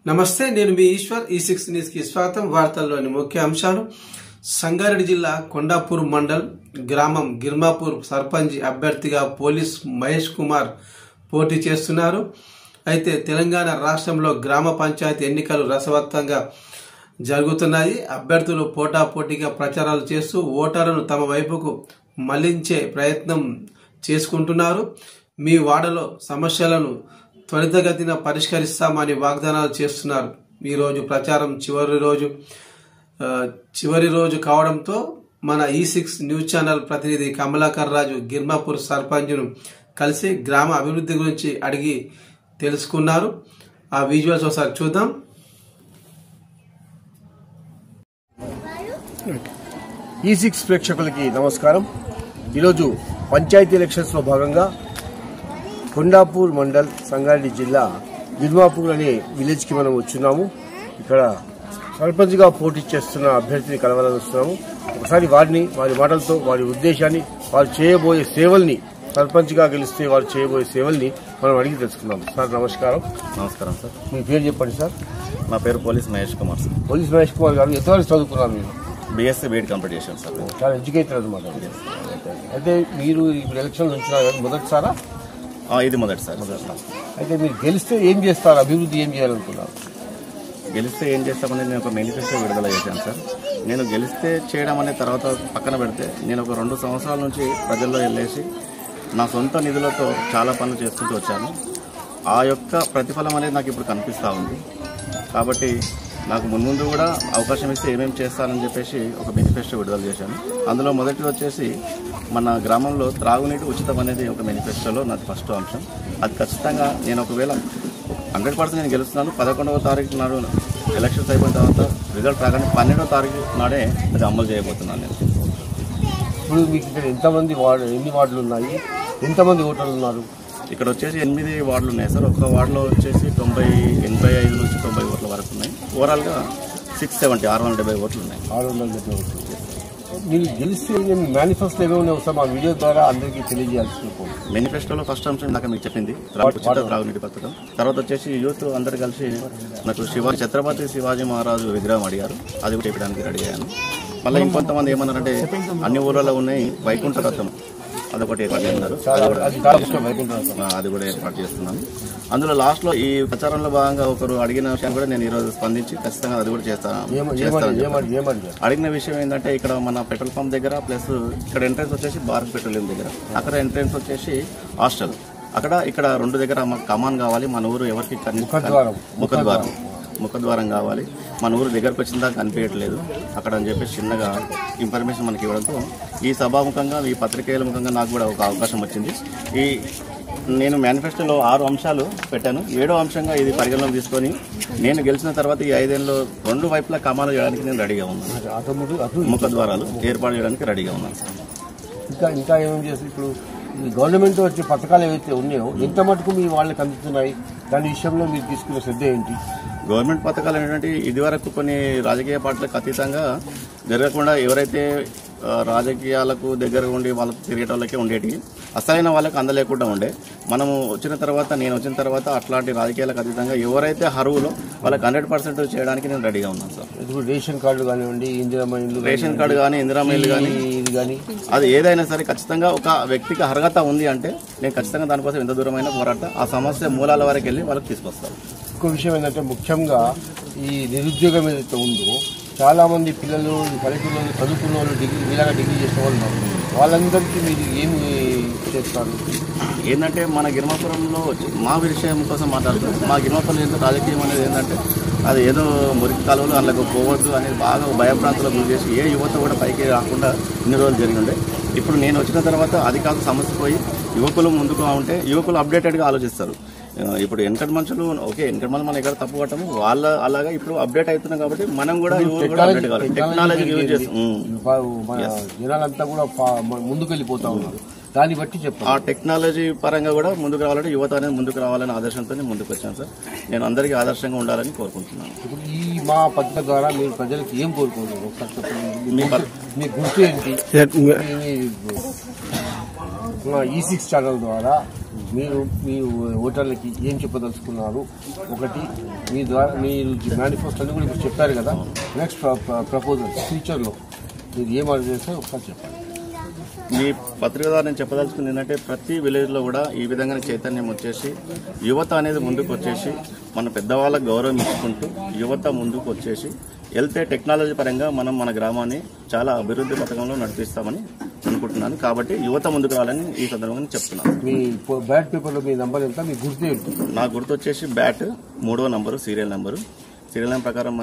నమస్తే, నేను మీ Eshwar. E6 news కి స్వాగతం. వార్తల్లోని ముఖ్య అంశాలు. సంగారెడ్డి జిల్లా కొండాపూర్ మండల్ గ్రామం గిర్మాపూర్ సర్పంచ్ అభ్యర్థిగా పోలీస్ మహేష్ కుమార్ పోటీ చేస్తున్నారు. అయితే తెలంగాణ రాష్ట్రంలో గ్రామ పంచాయతీ ఎన్నికలు రసవత్తంగా జరుగుతున్నాయి. అభ్యర్థులు పోటాపోటీగా ప్రచారాలు చేస్తూ ఓటర్లను తమ వైపుకు మళ్లించే ప్రయత్నం చేసుకుంటున్నారు. మీ వార్డులో సమస్యలను త్వరితగతిన పరిష్కరిస్తామని వాగ్దానాలు చేస్తున్నారు. ఈరోజు ప్రచారం చివరి రోజు కావడంతో మన E6 న్యూస్ ఛానల్ ప్రతినిధి కమలాకర్ రాజు గిర్మాపూర్ సర్పంచ్ను కలిసి గ్రామ అభివృద్ధి గురించి అడిగి తెలుసుకున్నారు. ఆ విజువల్స్ ఒకసారి చూద్దాం. E6 ప్రేక్షకులకి నమస్కారం. ఈరోజు పంచాయతీ ఎలక్షన్స్ లో భాగంగా కొండాపూర్ మండల్ సంగారెడ్డి జిల్లా గిర్మాపూర్ అనే విలేజ్ కి మనం వచ్చున్నాము. ఇక్కడ సర్పంచ్ గా పోటీ చేస్తున్న అభ్యర్థిని కలవాలని వస్తున్నాము. ఒకసారి వారి మాటలతో వారి ఉద్దేశాన్ని, వారు చేయబోయే సేవల్ని, సర్పంచ్ గా గెలిస్తే వారు చేయబోయే సేవల్ని మనం అడిగి తెలుసుకున్నాం. సార్ నమస్కారం. నమస్కారం సార్. మీ పేరు చెప్పండి సార్. నా పేరు police Mahesh Kumar sir. Police Mahesh Kumar గారు ఎంతవరకు చదువుకున్నారు మీరు? BSc బీఎడ్ కంప్లీట్ చేశాను సార్. చాలా ఎడ్యుకేటెడ్ అనమాట. అయితే మీరు ఇప్పుడు ఎలక్షన్ నుంచి మొదటిసారా? ఇది మొదటిసారి. అయితే మీరు గెలిస్తే ఏం చేస్తారు? అభివృద్ధి ఏం చేయాలనుకున్నారు? గెలిస్తే ఏం చేస్తామని నేను ఒక మేనిఫెస్టో విడుదల చేశాను సార్. నేను గెలిస్తే చేయడం అనే తర్వాత పక్కన పెడితే, నేను ఒక 2 సంవత్సరాల నుంచి ప్రజల్లో వెళ్ళేసి నా సొంత నిధులతో చాలా పనులు చేసుకుంటూ వచ్చాను. ఆ యొక్క ప్రతిఫలం అనేది నాకు ఇప్పుడు కనిపిస్తూ ఉంది. కాబట్టి నాకు ముందు కూడా అవకాశం ఇస్తే ఏమేమి చేస్తానని చెప్పేసి ఒక మేనిఫెస్టో విడుదల చేశాను. అందులో మొదటిది వచ్చేసి మన గ్రామంలో త్రాగునీటి ఉచితం అనేది ఒక మేనిఫెస్టోలో నాది ఫస్ట్ అంశం. అది ఖచ్చితంగా నేను ఒకవేళ 100% నేను గెలుస్తున్నాను. 11వ తారీఖు నాడు ఎలక్షన్స్ అయిపోయిన తర్వాత రిజల్ట్ రాగానే 12వ తారీఖు నాడే అది అమలు చేయబోతున్నాను నేను. ఇప్పుడు మీకు ఇక్కడ ఎన్ని వార్డులు ఉన్నాయి? ఎంతమంది ఓటర్లు ఉన్నారు? ఇక్కడ వచ్చేసి 8 వార్డులు ఉన్నాయి సార్. ఒక వార్డులో వచ్చేసి 85 నుంచి 90 ఓట్ల వరకు ఉన్నాయి. ఓవరాల్గా 670 ఓట్లు ఉన్నాయి. 670 ఓట్లు. మీరు గెలిస్తే మేనిఫెస్టో ఏమైనా వస్తాం మా వీడియో ద్వారా అందరికీ తెలియజేయాల్సిన. మేనిఫెస్టోలో ఫస్ట్ అంశం దాకా మీకు చెప్పింది త్రాగునీటి పథకం. తర్వాత వచ్చేసి యూత్ అందరు కలిసి నాకు ఛత్రపతి శివాజీ మహారాజు విగ్రహం అడిగారు. అది కూడా చెప్పడానికి రెడీ అయ్యాను. మళ్ళీ ఇంకొంతమంది ఏమన్నారంటే అన్ని ఊళ్ళలో ఉన్నాయి వైకుంఠ రథం, అదొకటి ఏర్పాటు చేస్తున్నారు. అది కూడా ఏర్పాటు చేస్తున్నాను. అందులో లాస్ట్ లో ఈ ప్రచారంలో భాగంగా ఒకరు అడిగిన విషయాన్ని కూడా నేను ఈ రోజు స్పందించి ఖచ్చితంగా అది కూడా చేస్తాను. అడిగిన విషయం ఏంటంటే, ఇక్కడ మన పెట్రోల్ పంప్ దగ్గర ప్లస్ ఇక్కడ ఎంట్రెన్స్ వచ్చేసి భారత్ పెట్రోలియం దగ్గర, అక్కడ ఎంట్రెన్స్ వచ్చేసి హాస్టల్, ఇక్కడ 2 దగ్గర మాకు కమాన్ కావాలి. మన ఊరు ఎవరికి ముఖద్వారం కావాలి. మన ఊరు దగ్గరకు వచ్చిన దాకా కనిపించట్లేదు అక్కడ అని చెప్పేసి చిన్నగా ఇన్ఫర్మేషన్ మనకి ఇవ్వడంతో ఈ సభాముఖంగా, ఈ పత్రికేయుల ముఖంగా నాకు కూడా ఒక అవకాశం వచ్చింది. నేను మేనిఫెస్టోలో 6 అంశాలు పెట్టాను. 7వ అంశంగా ఇది పరిగణలోకి తీసుకొని నేను గెలిచిన తర్వాత ఈ 5 ఏళ్ళలో 2 వైపులా కమాలు చేయడానికి నేను రెడీగా ఉన్నాను. ముఖద్వారాలు ఏర్పాటు చేయడానికి రెడీగా ఉన్నాను. ఇంకా ఏమేమి చేసి ఇప్పుడు గవర్నమెంట్ వచ్చే పథకాలు ఏవైతే ఉన్నాయో ఎంత మటుకు మీ వాళ్ళకి అందుతున్నాయి? దాని విషయంలో మీరు తీసుకున్న శ్రద్ధ ఏంటి? గవర్నమెంట్ పథకాలు ఏంటంటే, ఇదివరకు కొన్ని రాజకీయ పార్టీలకు అతీతంగా జరగకుండా ఎవరైతే రాజకీయాలకు దగ్గర ఉండి వాళ్ళకు తిరిగేటోళ్ళకే ఉండేటి, అసలైన వాళ్ళకి అందలేకుండా ఉండే. నేను వచ్చిన తర్వాత అట్లాంటి రాజకీయాలకు అతీతంగా ఎవరైతే అర్హులో వాళ్ళకి 100% చేయడానికి నేను రెడీగా ఉన్నాను సార్. ఇప్పుడు రేషన్ కార్డు కానివ్వండి, రేషన్ కార్డు కానీ, ఇందిరామ ఇల్లు కానీ, అది ఏదైనా సరే ఖచ్చితంగా ఒక వ్యక్తికి అర్హత ఉంది అంటే నేను ఖచ్చితంగా దానికోసం ఎంత దూరమైనా పోరాడతా. ఆ సమస్య మూలాల వరకు వెళ్ళి వాళ్ళకి తీసుకొస్తాను. ఇంకో విషయం ఏంటంటే, ముఖ్యంగా ఈ నిరుద్యోగం ఏదైతే ఉందో చాలా మంది పిల్లలు పల్లెటూరులో చదువుకున్న వాళ్ళు డిగ్రీ చేసిన వాళ్ళు ఉన్నారు. వాళ్ళందరికీ మీరు ఏమి చేస్తారు? ఏంటంటే, మన గిర్మాపురంలో మా విషయం కోసం మాట్లాడుతున్నాం. మా గిర్మాపురం ఏంటో రాజకీయం అనేది ఏంటంటే, అది ఏదో మురికి కాలువలు అందులోకి పోవద్దు అనేది బాగా భయప్రాంతాలకు గురి చేసి ఏ యువత కూడా పైకి రాకుండా ఇన్ని రోజులు జరిగి ఉండే. ఇప్పుడు నేను వచ్చిన తర్వాత అది కాదు సమస్య పోయి యువకులు ముందుకు ఉంటే యువకులు అప్డేటెడ్గా ఆలోచిస్తారు. ఇప్పుడు వెనకటి మనుషులు వెనకటి మనం ఎక్కడ తప్పు పట్టము, వాళ్ళ అలాగా ఇప్పుడు అప్డేట్ అవుతున్నాం కాబట్టి మనం కూడా అప్డేట్ కావాలి. టెక్నాలజీ యూజ్ జనాలంతా కూడా ముందుకు వెళ్ళిపోతా ఉన్నారు. దాన్ని బట్టి చెప్పాను. ఆ టెక్నాలజీ పరంగా కూడా ముందుకు రావాలంటే యువత అనేది ముందుకు రావాలనే ఆదర్శంతో ముందుకు వచ్చాను సార్. నేను అందరికీ ఆదర్శంగా ఉండాలని కోరుకుంటున్నాను. ఇప్పుడు ఈ మా పత్రిక ద్వారా మీరు ప్రజలకు ఏం కోరుకుంటున్నారు? మీ గుర్తు ఏంటి? E6 ఛానల్ ద్వారా మీరు మీ ఓటర్లకి ఏం చెప్పదలుచుకున్నారు? ఒకటి మీ ద్వారా మీరు మేనిఫెస్టోని కూడా ఇప్పుడు చెప్పారు కదా, నెక్స్ట్ ప్రపోజల్ ఫ్యూచర్లో మీరు ఏం ఆర్డర్ చేస్తారో ఒకసారి చెప్పండి. మీ పత్రిక ద్వారా నేను చెప్పదలుచుకుంది ఏంటంటే ప్రతి విలేజ్లో కూడా ఈ విధంగా చైతన్యం వచ్చేసి యువత అనేది ముందుకు వచ్చేసి మన పెద్దవాళ్ళకు గౌరవం ఇచ్చుకుంటూ యువత ముందుకు వచ్చేసి వెళ్తే టెక్నాలజీ పరంగా మనం మన గ్రామాన్ని చాలా అభివృద్ధి పథకంలో నడిపిస్తామని అనుకుంటున్నాను. కాబట్టి యువత ముందుకు రావాలని ఈ సందర్భంగా చెప్తున్నాను. మీ బ్యాట్ పేపర్లో మీ నంబర్ ఎంత? మీ గుర్తు ఏంటి? నా గుర్తు వచ్చేసి బ్యాట్ 3వ నంబరు సీరియల్ నెంబర్ ప్రకారం